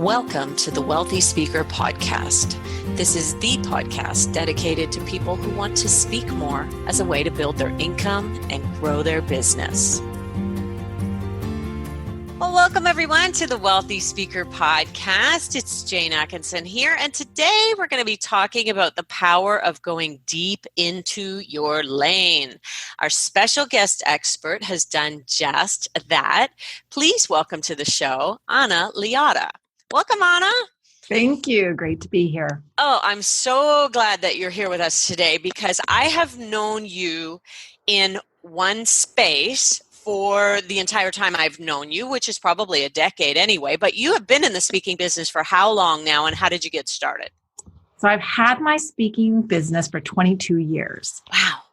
Welcome to the Wealthy Speaker Podcast. This is the podcast dedicated to people who want to speak more as a way to build their income and grow their business. Well, welcome everyone to the Wealthy Speaker Podcast. It's Jane Atkinson here, and today we're going to be talking about the power of going deep into your lane. Our special guest expert has done just that. Please welcome to the show, Liotta. Welcome, Anna. Thank you. Great to be here. Oh, I'm so glad that you're here with us today because I have known you in one space for the entire time I've known you, which is probably a decade anyway, but you have been in the speaking business for how long now, and how did you get started? So I've had my speaking business for 22 years. Wow.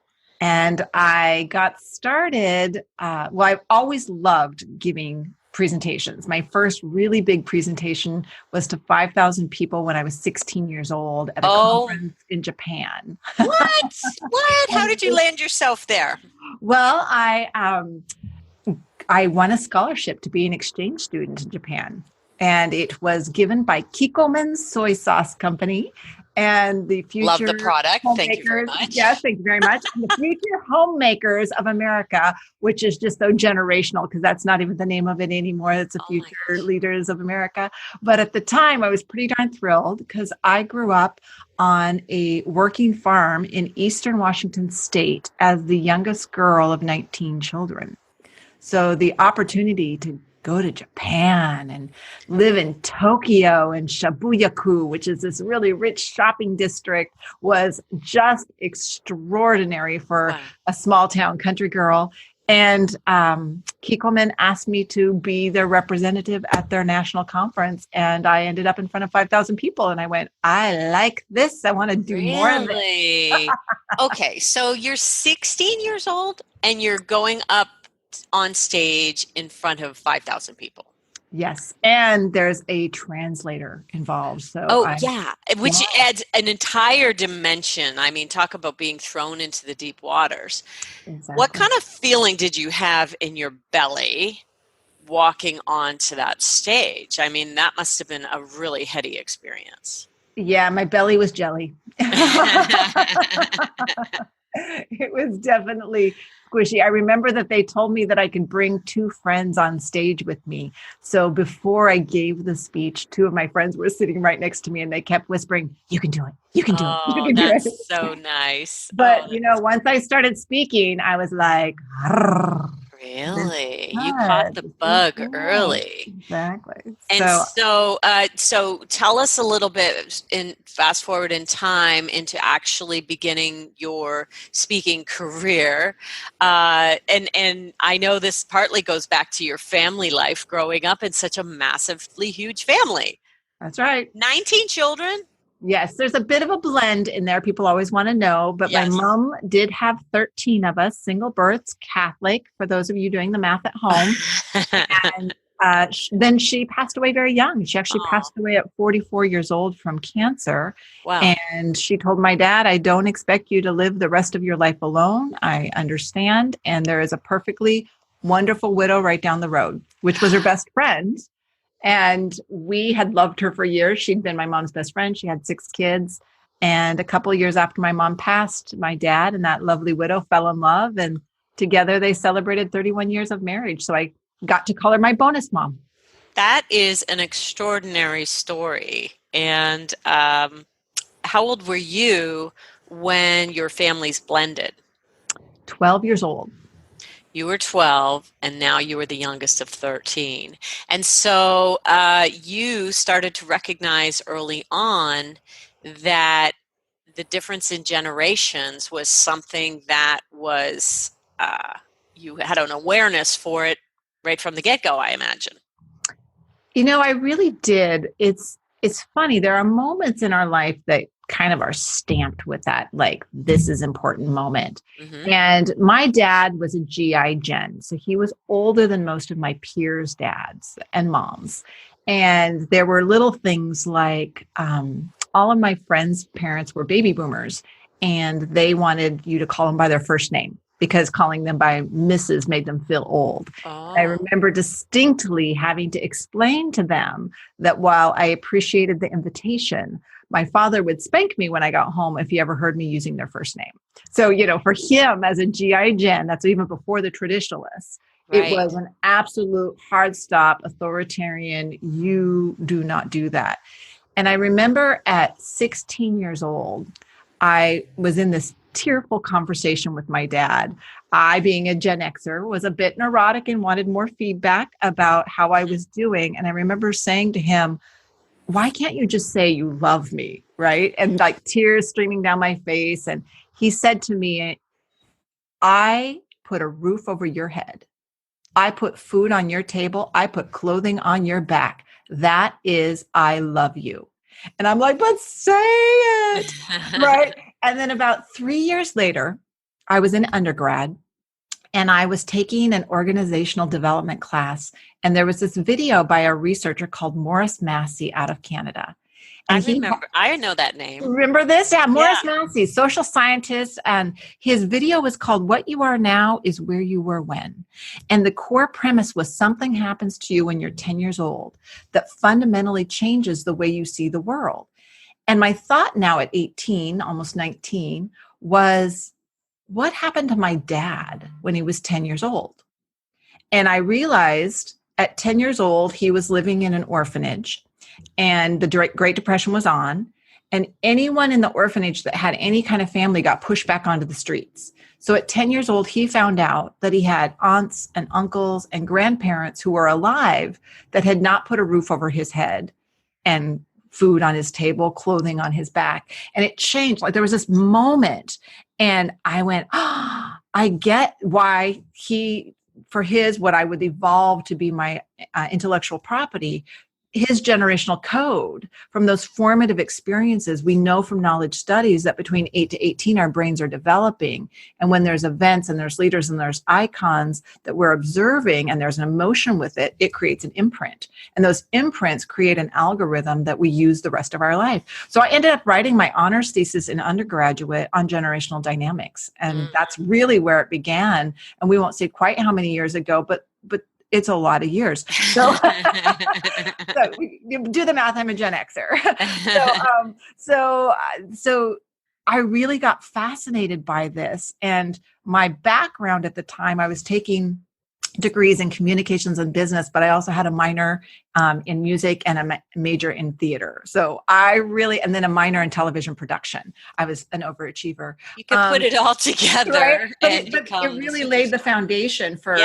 And I got started, I've always loved giving presentations. My first really big presentation was to 5,000 people when I was 16 years old at a conference in Japan. What? How did you land yourself there? Well, I won a scholarship to be an exchange student in Japan. And it was given by Kikkoman's Soy Sauce Company and the future love the product. Homemakers. Thank you very much. Yes, thank you very much. And the future homemakers of America, which is just so generational because that's not even the name of it anymore. It's the future leaders of America. But at the time, I was pretty darn thrilled because I grew up on a working farm in Eastern Washington State as the youngest girl of 19 children. So the opportunity to go to Japan and live in Tokyo and Shibuya-ku, which is this really rich shopping district, was just extraordinary for a small town country girl. And Kikkoman asked me to be their representative at their national conference. And I ended up in front of 5,000 people. And I went, I like this. I want to do more of it. Okay, so you're 16 years old and you're going up on stage in front of 5,000 people. Yes. And there's a translator involved. So which adds an entire dimension. I mean, talk about being thrown into the deep waters. Exactly. What kind of feeling did you have in your belly walking onto that stage? I mean, that must have been a really heady experience. Yeah, my belly was jelly. It was definitely squishy. I remember that they told me that I could bring 2 friends on stage with me. So before I gave the speech, 2 of my friends were sitting right next to me and they kept whispering, you can do it. You can do it. You can do it. That's so nice. But, once I started speaking, I was like, really? You caught the bug early. Exactly. And so tell us a little bit fast forward in time into actually beginning your speaking career. And I know this partly goes back to your family life growing up in such a massively huge family. That's right. 19 children. Yes, there's a bit of a blend in there. People always want to know, but my mom did have 13 of us, single births, Catholic, for those of you doing the math at home. And then she passed away very young. She actually passed away at 44 years old from cancer. Wow. And she told my dad, I don't expect you to live the rest of your life alone. I understand. And there is a perfectly wonderful widow right down the road, which was her best friend. And we had loved her for years. She'd been my mom's best friend. She had 6 kids. And a couple of years after my mom passed, my dad and that lovely widow fell in love. And together they celebrated 31 years of marriage. So I got to call her my bonus mom. That is an extraordinary story. And how old were you when your families blended? 12 years old. You were 12, and now you were the youngest of 13. And so you started to recognize early on that the difference in generations was something that was, you had an awareness for it right from the get-go, I imagine. I really did. It's funny. There are moments in our life that kind of are stamped with that, like, this is important moment. Mm-hmm. And my dad was a GI Gen. So he was older than most of my peers' dads and moms. And there were little things like all of my friends' parents were baby boomers and they wanted you to call them by their first name. because calling them by Mrs. made them feel old. I Oh, remember distinctly having to explain to them that while I appreciated the invitation, my father would spank me when I got home if he ever heard me using their first name. So, for him as a GI Gen, that's even before the traditionalists, it right. was an absolute hard stop, authoritarian, you do not do that. And I remember at 16 years old, I was in this tearful conversation with my dad. I, being a Gen Xer, was a bit neurotic and wanted more feedback about how I was doing. And I remember saying to him, why can't you just say you love me? Right. And like tears streaming down my face. And he said to me, I put a roof over your head. I put food on your table. I put clothing on your back. That is, I love you. And I'm like, but say it. Right. And then about 3 years later, I was in undergrad and I was taking an organizational development class. And there was this video by a researcher called Morris Massey out of Canada. I And he remember. I know that name. remember this? Yeah, Yeah. Morris Massey, social scientist. And his video was called What You Are Now is Where You Were When. And the core premise was something happens to you when you're 10 years old that fundamentally changes the way you see the world. And my thought now at 18, almost 19, was what happened to my dad when he was 10 years old? And I realized at 10 years old, he was living in an orphanage and the Great Depression was on. And anyone in the orphanage that had any kind of family got pushed back onto the streets. So at 10 years old, he found out that he had aunts and uncles and grandparents who were alive that had not put a roof over his head and food on his table, clothing on his back. And it changed. Like there was this moment and I went, I get why for his, what I would evolve to be my intellectual property, his generational code from those formative experiences. We know from knowledge studies that between 8 to 18, our brains are developing. And when there's events and there's leaders and there's icons that we're observing and there's an emotion with it, it creates an imprint. And those imprints create an algorithm that we use the rest of our life. So I ended up writing my honors thesis in undergraduate on generational dynamics. And that's really where it began. And we won't say quite how many years ago, but it's a lot of years. So, so you do the math. I'm a Gen Xer. So I really got fascinated by this. And my background at the time, I was taking degrees in communications and business, but I also had a minor in music and a major in theater. So and then a minor in television production. I was an overachiever. You can put it all together, right? But and it really laid the foundation for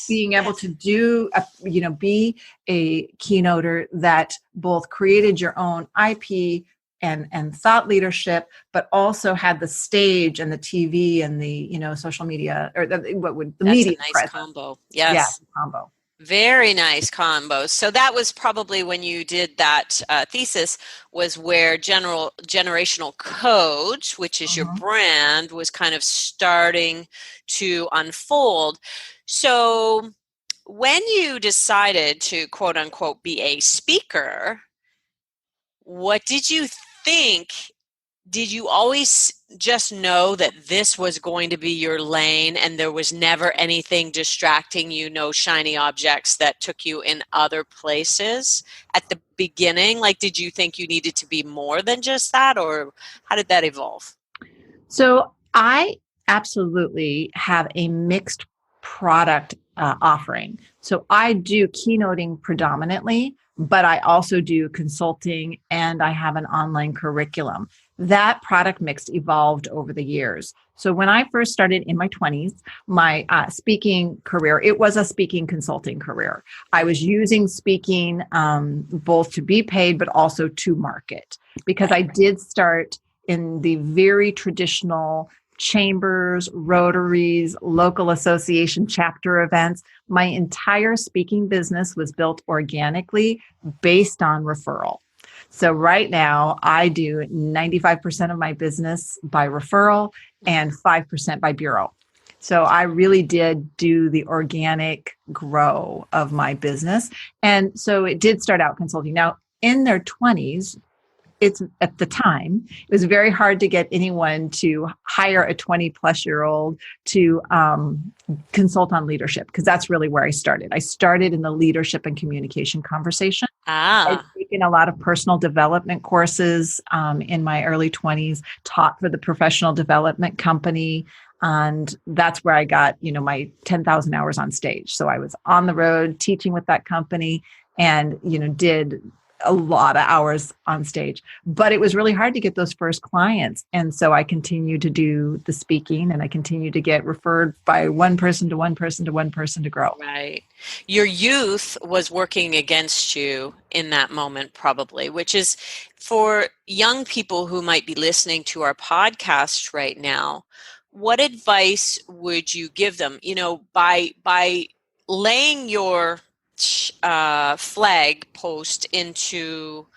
being able to be a keynoter that both created your own IP and thought leadership, but also had the stage and the TV and the social media or the media. That's a nice presence. combo. Yes, yeah, combo. Very nice combo. So that was probably when you did that thesis, was where generational code, which is your brand, was kind of starting to unfold. So when you decided to quote unquote be a speaker, what did you think? Did you always just know that this was going to be your lane and there was never anything distracting you, no shiny objects that took you in other places at the beginning? Like, did you think you needed to be more than just that, or how did that evolve? So I absolutely have a mixed product offering. So I do keynoting predominantly, but I also do consulting and I have an online curriculum. That product mix evolved over the years. So when I first started in my 20s, my speaking career, it was a speaking consulting career. I was using speaking both to be paid, but also to market, because I did start in the very traditional chambers, rotaries, local association chapter events. My entire speaking business was built organically based on referral. So right now I do 95% of my business by referral and 5% by bureau. So I really did do the organic grow of my business. And so it did start out consulting. Now in their 20s, it's at the time, it was very hard to get anyone to hire a 20-plus-year-old to consult on leadership, because that's really where I started. I started in the leadership and communication conversation. I'd Ah, taken a lot of personal development courses in my early 20s, taught for the professional development company. And that's where I got, my 10,000 hours on stage. So I was on the road teaching with that company and, did a lot of hours on stage. But it was really hard to get those first clients. And so I continued to do the speaking, and I continued to get referred by one person to one person to one person to grow. right. Your youth was working against you in that moment, probably, which is for young people who might be listening to our podcast right now. What advice would you give them? By laying your flag post into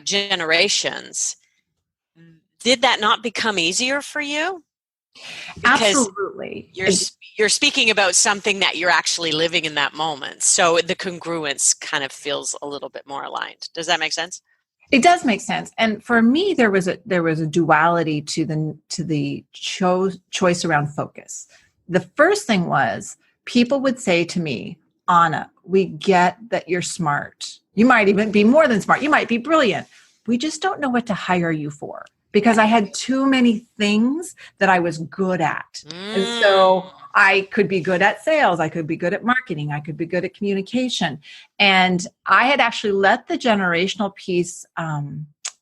generations, did that not become easier for you? Because Absolutely. you're you're speaking about something that you're actually living in that moment, so the congruence kind of feels a little bit more aligned. Does that make sense? It does make sense. And for me, there was a duality to the choice around focus. The first thing was, people would say to me, Anna, we get that you're smart. You might even be more than smart. You might be brilliant. We just don't know what to hire you for, because I had too many things that I was good at. And so I could be good at sales. I could be good at marketing. I could be good at communication. And I had actually let the generational piece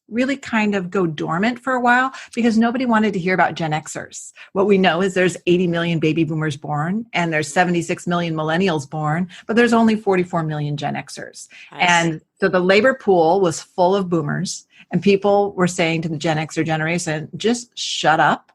really kind of go dormant for a while, because nobody wanted to hear about Gen Xers. What we know is there's 80 million baby boomers born, and there's 76 million millennials born, but there's only 44 million Gen Xers. And so the labor pool was full of boomers, and people were saying to the Gen Xer generation, just shut up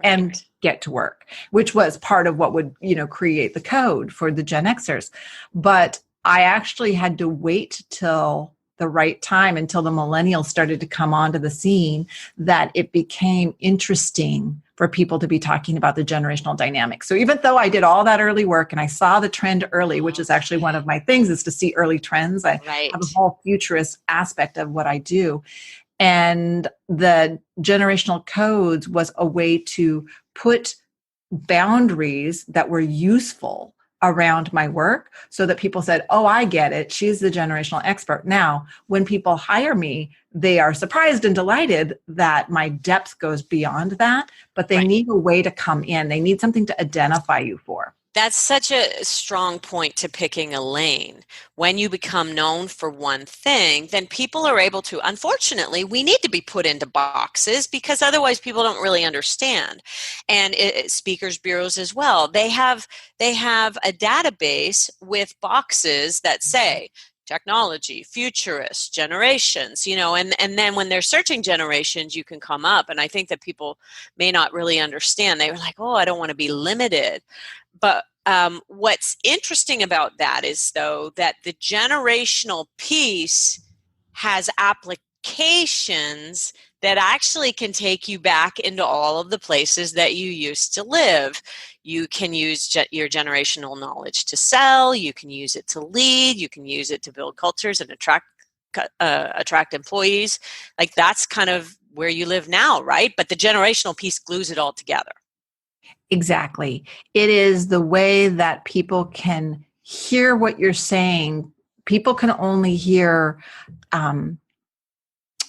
and get to work, which was part of what would, create the code for the Gen Xers. But I actually had to wait till the right time, until the millennials started to come onto the scene, that it became interesting for people to be talking about the generational dynamics. So even though I did all that early work and I saw the trend early, which is actually one of my things, is to see early trends. I have a whole futurist aspect of what I do. And the generational codes was a way to put boundaries that were useful around my work, so that people said, oh, I get it. She's the generational expert. Now, when people hire me, they are surprised and delighted that my depth goes beyond that, but they need a way to come in. They need something to identify you for. That's such a strong point to picking a lane. When you become known for one thing, then people are able to, unfortunately, we need to be put into boxes, because otherwise people don't really understand. And speakers bureaus as well. They have a database with boxes that say technology, futurist, generations, and then when they're searching generations, you can come up. And I think that people may not really understand. They were like, oh, I don't want to be limited. But what's interesting about that is, though, that the generational piece has applications that actually can take you back into all of the places that you used to live. You can use your generational knowledge to sell. You can use it to lead. You can use it to build cultures and attract employees. Like, that's kind of where you live now, right? But the generational piece glues it all together. Exactly. It is the way that people can hear what you're saying. People can only hear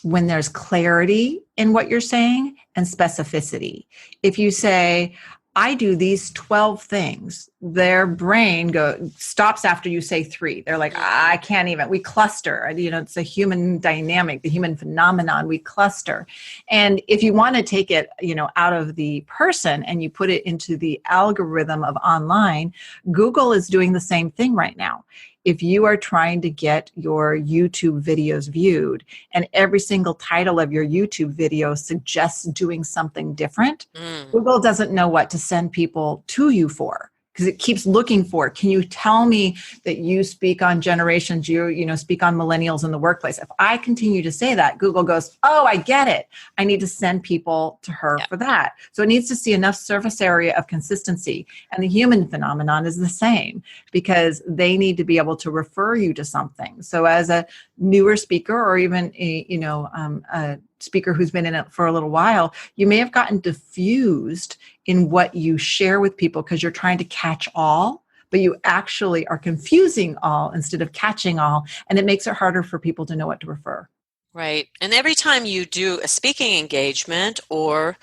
when there's clarity in what you're saying and specificity. If you say, I do these 12 things, their brain stops after you say 3. They're like, I can't even. We cluster. It's a human dynamic, the human phenomenon. We cluster. And if you want to take it, out of the person and you put it into the algorithm of online, Google is doing the same thing right now. If you are trying to get your YouTube videos viewed, and every single title of your YouTube video suggests doing something different, Google doesn't know what to send people to you for. because it keeps looking for, can you tell me that you speak on generations, you speak on millennials in the workplace? If I continue to say that, Google goes, oh, I get it. I need to send people to her Yeah. for that. So it needs to see enough surface area of consistency. And the human phenomenon is the same, because they need to be able to refer you to something. So as a newer speaker, or even a speaker who's been in it for a little while, you may have gotten diffused in what you share with people because you're trying to catch all, but you actually are confusing all instead of catching all. And it makes it harder for people to know what to refer. Right. And every time you do a speaking engagement or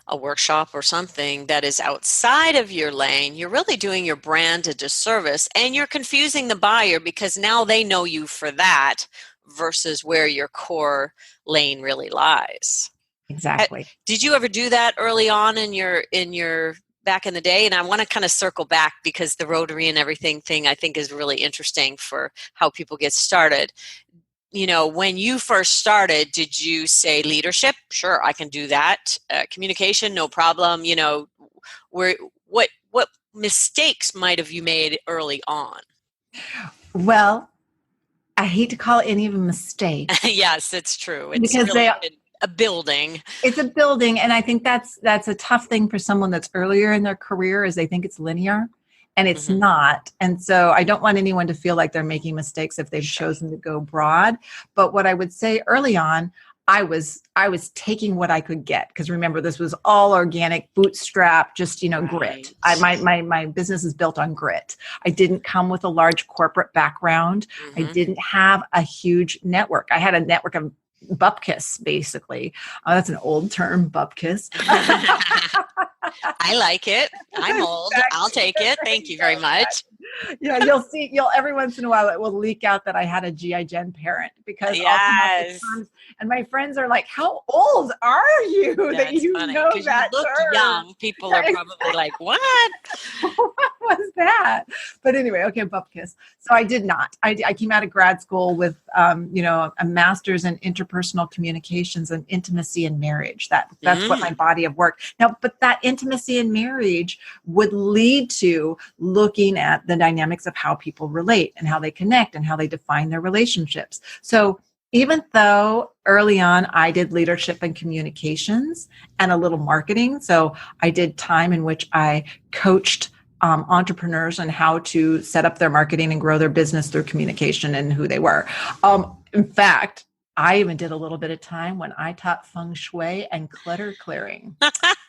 a workshop or something that is outside of your lane, you're really doing your brand a disservice, and you're confusing the buyer because now they know you for that versus where your core lane really lies. Exactly. Did you ever do that early on in your back in the day? And I want to kind of circle back because the Rotary and everything thing I think is really interesting for how people get started. When you first started, did you say leadership? Sure, I can do that. Communication, no problem. What mistakes might have you made early on? Well, I hate to call any of them mistakes Yes, it's true. It's because really a building. it's a building. And I think that's a tough thing for someone that's earlier in their career, is they think it's linear, and it's Mm-hmm. not. And so I don't want anyone to feel like they're making mistakes if they've Sure. chosen to go broad. But what I would say early on, I was taking what I could get, because remember, this was all organic, bootstrap, just grit. Right. My business is built on grit. I didn't come with a large corporate background. I Mm-hmm. didn't have a huge network. I had a network of bupkis, basically. That's an old term, bupkis. I like it. I'm old. I'll take it. Thank you very much. You'll every once in a while it will leak out that I had a GI Gen parent, because I'll come up with Yes. terms and my friends are like, how old are you that That's you funny know because you that look term? young. People are probably like, what? What was that? But anyway, okay, bupkis. So I did not. I came out of grad school with, a master's in interpersonal communications and intimacy and marriage. That's what my body of work. Now, but that intimacy and marriage would lead to looking at the dynamics of how people relate and how they connect and how they define their relationships. So even though early on I did leadership and communications and a little marketing, so I did time in which I coached entrepreneurs on how to set up their marketing and grow their business through communication and who they were. In fact, I even did a little bit of time when I taught feng shui and clutter clearing.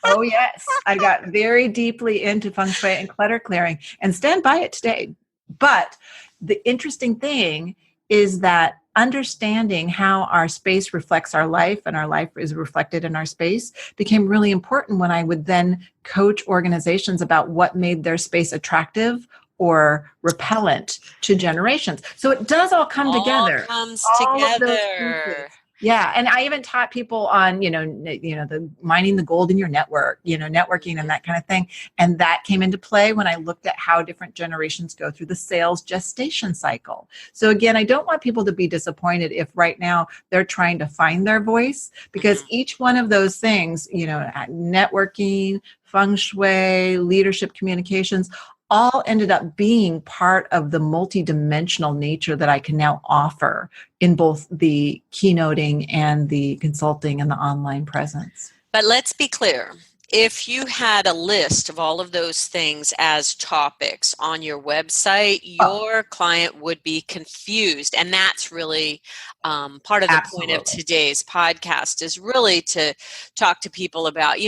Oh, yes. I got very deeply into feng shui and clutter clearing and stand by it today. But the interesting thing is that understanding how our space reflects our life and our life is reflected in our space became really important when I would then coach organizations about what made their space attractive or repellent to generations. So it does all come together. Comes All of those together. pieces. Yeah, and I even taught people on, the mining the gold in your network, networking and that kind of thing. And that came into play when I looked at how different generations go through the sales gestation cycle. So again, I don't want people to be disappointed if right now they're trying to find their voice, because each one of those things, networking, feng shui, leadership, communications, all ended up being part of the multidimensional nature that I can now offer in both the keynoting and the consulting and the online presence. But let's be clear. If you had a list of all of those things as topics on your website, your client would be confused. And that's really part of the point of today's podcast, is really to talk to people about,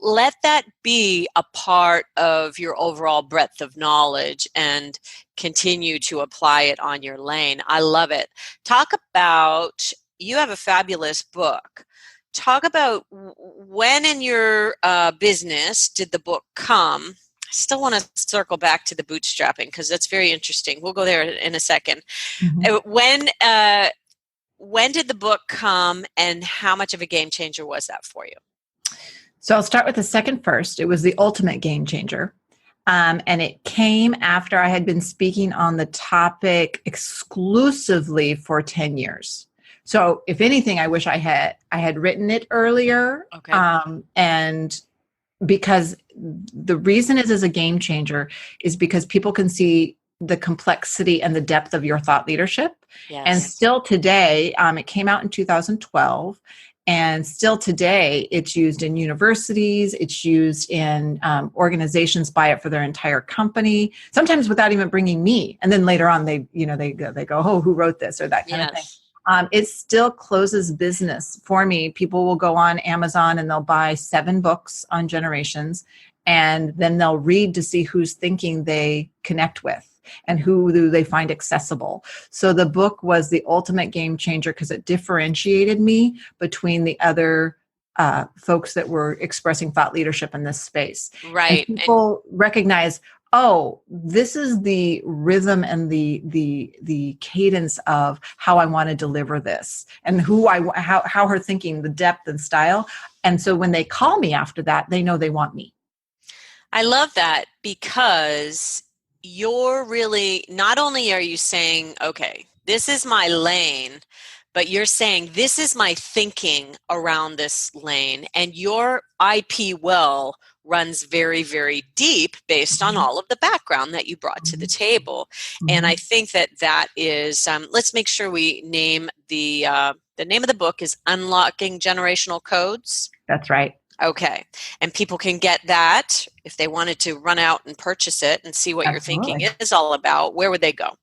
let that be a part of your overall breadth of knowledge and continue to apply it on your lane. I love it. Talk about, you have a fabulous book. Talk about when in your business did the book come? I still want to circle back to the bootstrapping because that's very interesting. We'll go there in a second. Mm-hmm. When did the book come, and how much of a game changer was that for you? So I'll start with the second first. It was the ultimate game changer. And it came after I had been speaking on the topic exclusively for 10 years. So if anything, I wish I had written it earlier. Okay. And because the reason it is a game changer is because people can see the complexity and the depth of your thought leadership. And Yes. still today, it came out in 2012. And still today, it's used in universities. It's used in organizations buy it for their entire company, sometimes without even bringing me. And then later on, they go, oh, who wrote this or that kind of thing. Yes. It still closes business for me. People will go on Amazon and they'll buy 7 books on generations, and then they'll read to see whose thinking they connect with and who do they find accessible. So the book was the ultimate game changer because it differentiated me between the other folks that were expressing thought leadership in this space. And Right. people recognize, oh, this is the rhythm and the cadence of how I want to deliver this, and how her thinking, the depth and style. And so when they call me after that, they know they want me. I love that, because you're really, not only are you saying, okay, this is my lane, but you're saying this is my thinking around this lane, and your IP well runs very, very deep based on all of the background that you brought to the table. And I think that is, let's make sure we name the name of the book is Unlocking Generational Codes. That's right. Okay. And people can get that if they wanted to run out and purchase it and see what Absolutely. your thinking is all about. Where would they go?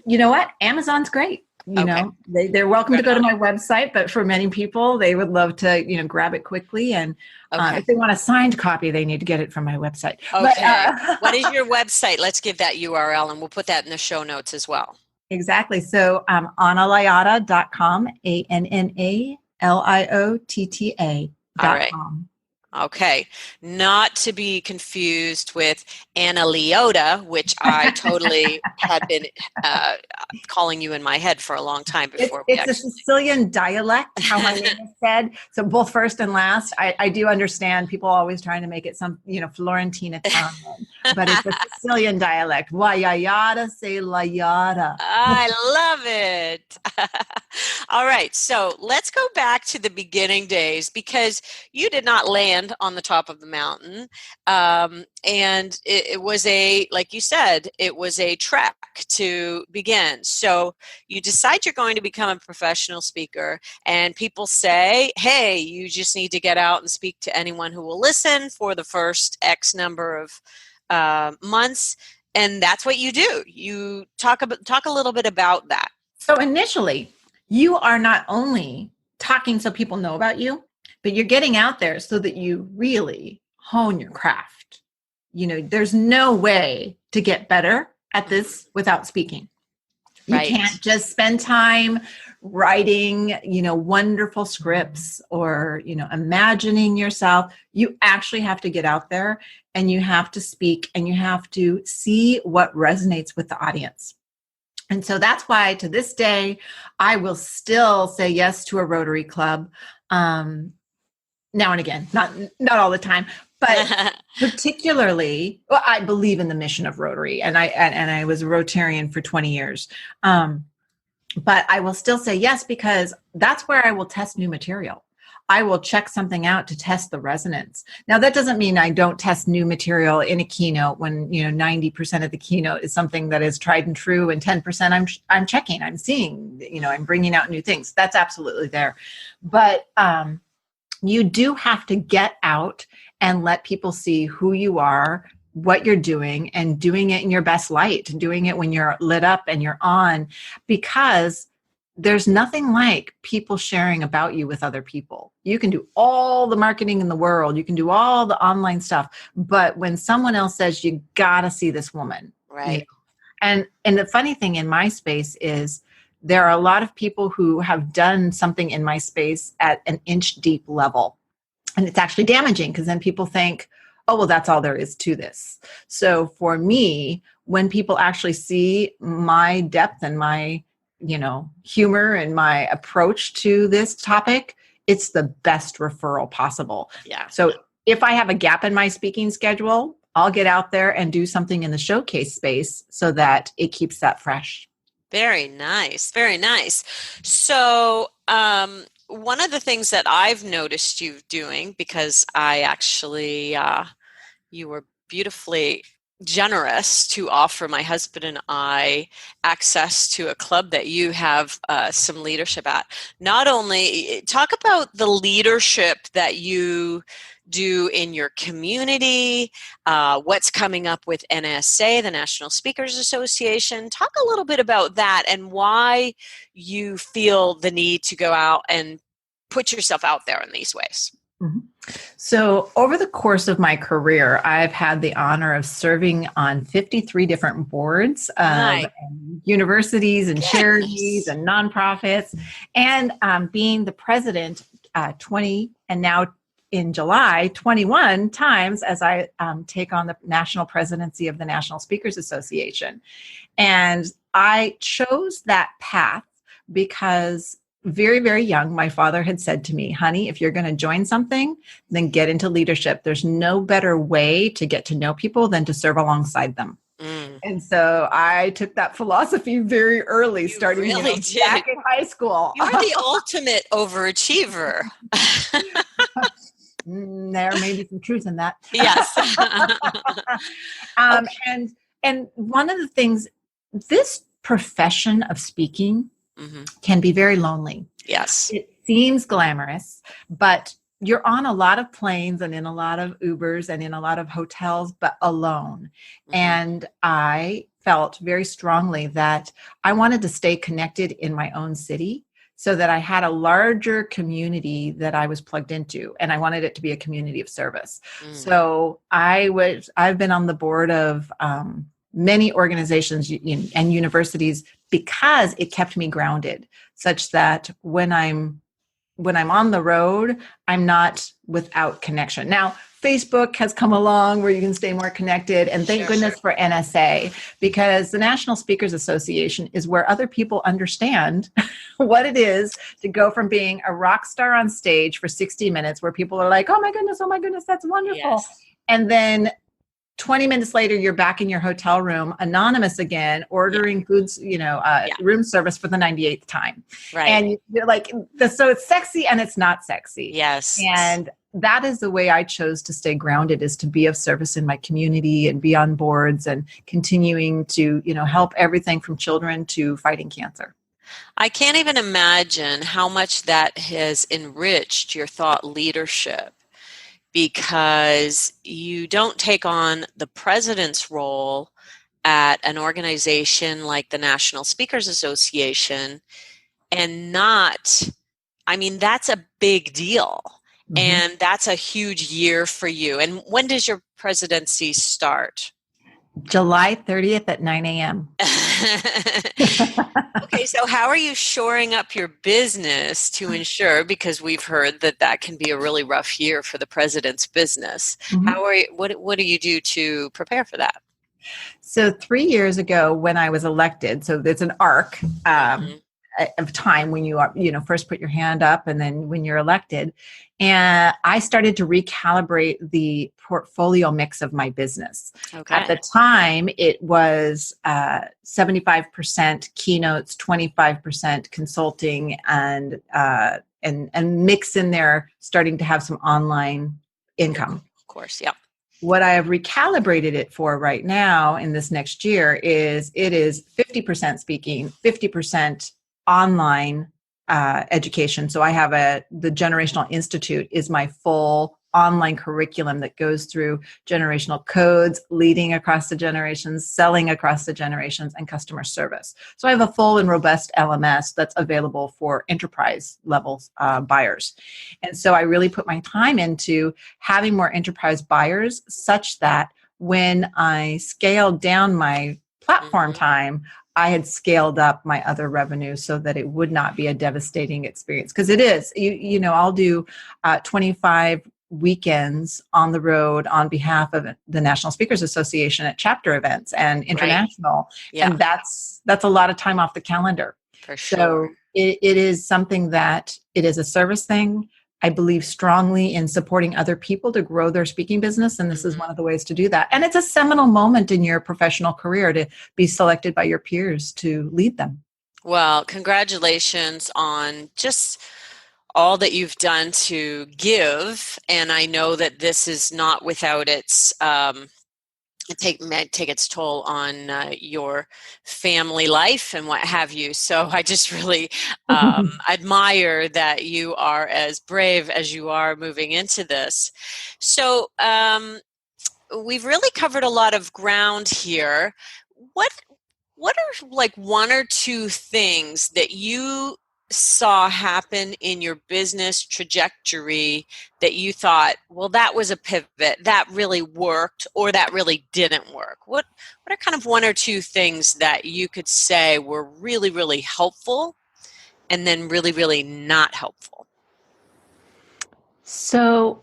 You know what? Amazon's great. You know, they're welcome to go to my website, but for many people, they would love to, grab it quickly. And if they want a signed copy, they need to get it from my website. Okay. What is your website? Let's give that URL, and we'll put that in the show notes as well. Exactly. So AnnaLiotta.com, ANNALIOTTA.com. All right. Okay. Not to be confused with Anna Liotta, which I totally had been calling you in my head for a long time before. It's a Sicilian dialect, how my name is said. So both first and last. I do understand people always trying to make it some, Florentine Italian, but it's a Sicilian dialect. Waiaiata say Liotta. I love it. All right. So let's go back to the beginning days, because you did not land on the top of the mountain. And it was like you said, it was a trek to begin. So you decide you're going to become a professional speaker, and people say, hey, you just need to get out and speak to anyone who will listen for the first X number of months. And that's what you do. You talk a little bit about that. So initially, you are not only talking so people know about you, but you're getting out there so that you really hone your craft. There's no way to get better at this without speaking. Right. You can't just spend time writing, wonderful scripts or, imagining yourself. You actually have to get out there, and you have to speak, and you have to see what resonates with the audience. And so that's why to this day, I will still say yes to a Rotary Club. Now and again, not all the time, but particularly, well, I believe in the mission of Rotary, and I was a Rotarian for 20 years. But I will still say yes, because that's where I will test new material. I will check something out to test the resonance. Now, that doesn't mean I don't test new material in a keynote when 90% of the keynote is something that is tried and true, and 10% I'm checking, I'm seeing, I'm bringing out new things. That's absolutely there, but you do have to get out and let people see who you are, what you're doing, and doing it in your best light, doing it when you're lit up and you're on, because there's nothing like people sharing about you with other people. You can do all the marketing in the world, you can do all the online stuff, but when someone else says, you gotta see this woman. Right. And the funny thing in my space is, there are a lot of people who have done something in my space at an inch deep level. And it's actually damaging, because then people think, oh, well, that's all there is to this. So for me, when people actually see my depth and my, humor and my approach to this topic, it's the best referral possible. Yeah. So if I have a gap in my speaking schedule, I'll get out there and do something in the showcase space so that it keeps that fresh. Very nice. Very nice. So one of the things that I've noticed you doing, because I actually, you were beautifully generous to offer my husband and I access to a club that you have some leadership at. Not only talk about the leadership that you do in your community, what's coming up with NSA, the National Speakers Association. Talk a little bit about that and why you feel the need to go out and put yourself out there in these ways. Mhm. So, over the course of my career, I've had the honor of serving on 53 different boards of My universities and charities goodness. and nonprofits, and being the president 20 and now in July 21 times as I take on the national presidency of the National Speakers Association. And I chose that path because very, very young, my father had said to me, honey, if you're going to join something, then get into leadership. There's no better way to get to know people than to serve alongside them. Mm. And so I took that philosophy very early, You starting really back did. in high school. You're the ultimate overachiever. There may be some truth in that. Yes. um, Okay. and one of the things, this profession of speaking Hmm. can be very lonely. Yes. It seems glamorous, but you're on a lot of planes and in a lot of Ubers and in a lot of hotels, but alone. Hmm. And I felt very strongly that I wanted to stay connected in my own city so that I had a larger community that I was plugged into, and I wanted it to be a community of service. Mm. So I've been on the board of many organizations and universities because it kept me grounded, such that when I'm on the road, I'm not without connection. Now, Facebook has come along where you can stay more connected, and thank Sure. goodness for NSA, because the National Speakers Association is where other people understand what it is to go from being a rock star on stage for 60 minutes where people are like, oh my goodness, that's wonderful. Yes. And then 20 minutes later, you're back in your hotel room, anonymous again, Yeah. ordering foods, Yeah. room service for the 98th time. Right. And you're like, so it's sexy and it's not sexy. Yes. And that is the way I chose to stay grounded, is to be of service in my community and be on boards and continuing to, help everything from children to fighting cancer. I can't even imagine how much that has enriched your thought leadership, because you don't take on the president's role at an organization like the National Speakers Association and not, I mean, that's a big deal. Mm-hmm. And that's a huge year for you. And when does your presidency start? July 30th at 9 a.m. Okay, so how are you shoring up your business to ensure, because we've heard that that can be a really rough year for the president's business. Mm-hmm. How are you, what do you do to prepare for that? So 3 years ago when I was elected, so there's an arc Mm-hmm. of time when you are, first put your hand up and then when you're elected. And I started to recalibrate the portfolio mix of my business. Okay. At the time, it was 75% keynotes, 25% consulting, and mix in there, starting to have some online income. Of course, yeah. What I have recalibrated it for right now in this next year is it is 50% speaking, 50% online education. So I have the Generational Institute is my full online curriculum that goes through generational codes, leading across the generations, selling across the generations, and customer service. So I have a full and robust LMS that's available for enterprise level buyers. And so I really put my time into having more enterprise buyers, such that when I scaled down my platform time, I had scaled up my other revenue so that it would not be a devastating experience. Because it is, I'll do 25 weekends on the road on behalf of the National Speakers Association at chapter events and international. Right. Yeah. And that's a lot of time off the calendar. For sure. So it is something that it is a service thing. I believe strongly in supporting other people to grow their speaking business, and this is one of the ways to do that. And it's a seminal moment in your professional career to be selected by your peers to lead them. Well, congratulations on just all that you've done to give. And I know that this is not without its take its toll on your family life and what have you. So I just really admire that you are as brave as you are moving into this. So we've really covered a lot of ground here. What what are like one or two things that you saw happen in your business trajectory that you thought, well, that was a pivot, that really worked, or that really didn't work? What are kind of one or two things that you could say were really, really helpful and then really, really not helpful? So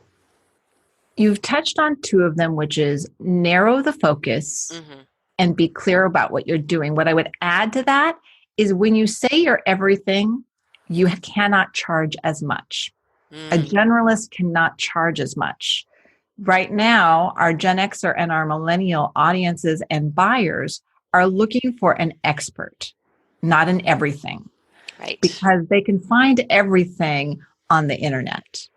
you've touched on two of them, which is narrow the focus Mm-hmm. and be clear about what you're doing. What I would add to that is when you say you're everything, you cannot charge as much. A Mm, generalist cannot charge as much. Right now, our Gen Xer and our millennial audiences and buyers are looking for an expert, not an everything, right. because they can find everything on the internet.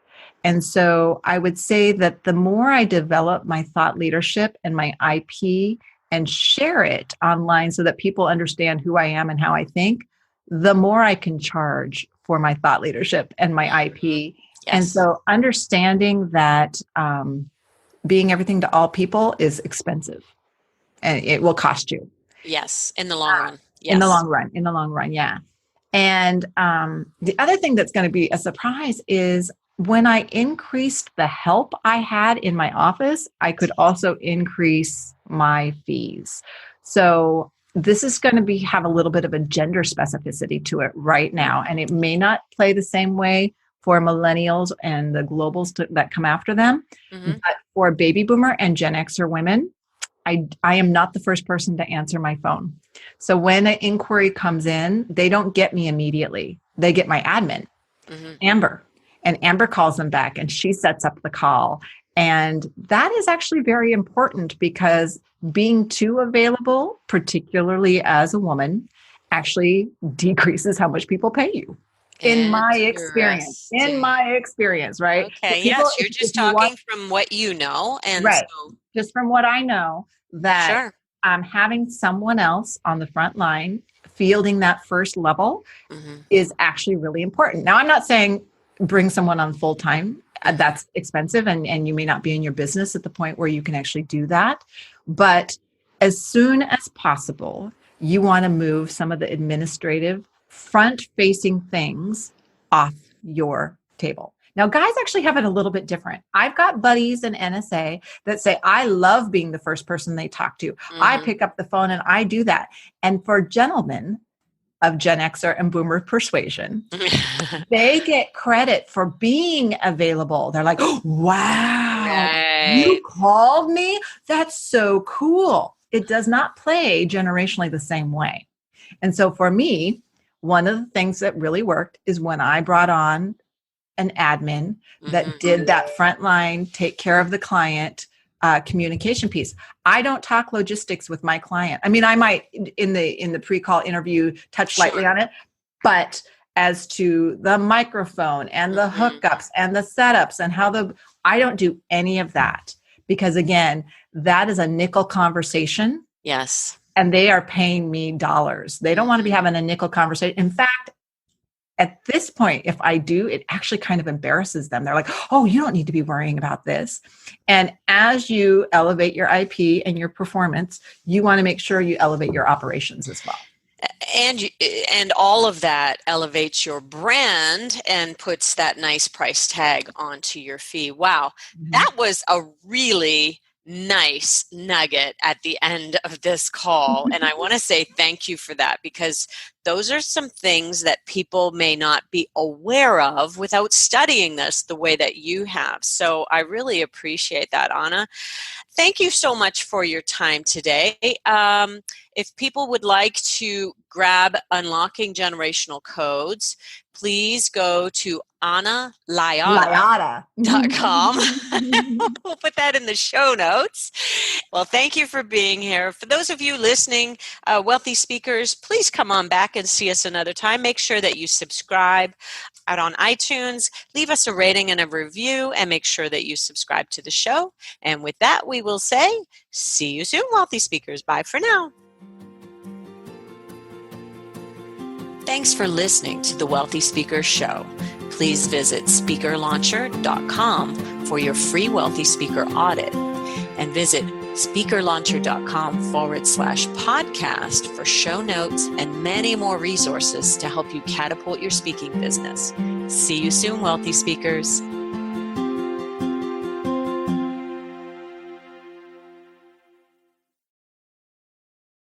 And so I would say that the more I develop my thought leadership and my IP and share it online so that people understand who I am and how I think, the more I can charge for my thought leadership and my Mm-hmm. IP. And Yes. so understanding that being everything to all people is expensive and it will cost you Yes. In the long run. in the Yes. long run. In the long run, yeah. And the other thing that's going to be a surprise is when I increased the help I had in my office, I could also increase my fees. So this is going to be have a little bit of a gender specificity to it right now, and it may not play the same way for millennials and the globals that come after them, Mm-hmm. but for baby boomer and Gen Xer women, I am not the first person to answer my phone. So when an inquiry comes in, they don't get me immediately. They get my admin, Mm-hmm. Amber, and Amber calls them back and she sets up the call. And that is actually very important because being too available, particularly as a woman, actually decreases how much people pay you. In Interesting. my experience, right? So Okay, people, yes, you're if just you want, talking from what you know, and right, so just from what I know, that sure. having someone else on the front line fielding that first level Mm-hmm. is actually really important. Now, I'm not saying bring someone on full time. Mm-hmm. That's expensive, and you may not be in your business at the point where you can actually do that. But as soon as possible, you want to move some of the administrative front facing things off your table. Now, guys actually have it a little bit different. I've got buddies in NSA that say, I love being the first person they talk to. I Mm-hmm. pick up the phone and I do that. And for gentlemen of Gen Xer and Boomer persuasion, they get credit for being available. They're like, oh, wow, Right. you called me? That's so cool. It does not play generationally the same way. And so for me, one of the things that really worked is when I brought on an admin that Mm-hmm. did that frontline, take care of the client communication piece. I don't talk logistics with my client. I mean, I might in the pre-call interview touch lightly Sure. on it, but as to the microphone and the Mm-hmm. hookups and the setups and I don't do any of that because again, that is a nickel conversation Yes. and they are paying me dollars. They don't want to be Mm-hmm. having a nickel conversation. In fact, at this point, if I do, it actually kind of embarrasses them. They're like, oh, you don't need to be worrying about this. And as you elevate your IP and your performance, you want to make sure you elevate your operations as well. And and all of that elevates your brand and puts that nice price tag onto your fee. Wow, Mhm. that was a really nice nugget at the end of this call, and I want to say thank you for that because those are some things that people may not be aware of without studying this the way that you have. So I really appreciate that, Anna. Thank you so much for your time today. If people would like to grab Unlocking Generational Codes, please go to Liotta. AnnaLiotta.com. We'll put that in the show notes. Well, thank you for being here. For those of you listening, Wealthy Speakers, please come on back and see us another time. Make sure that you subscribe. out on iTunes. Leave us a rating and a review, and make sure that you subscribe to the show. And with that, we will say, see you soon, Wealthy Speakers. Bye for now. Thanks for listening to the Wealthy Speakers Show. Please visit speakerlauncher.com for your free Wealthy Speaker audit, and visit speakerlauncher.com/podcast for show notes and many more resources to help you catapult your speaking business. See you soon, Wealthy Speakers.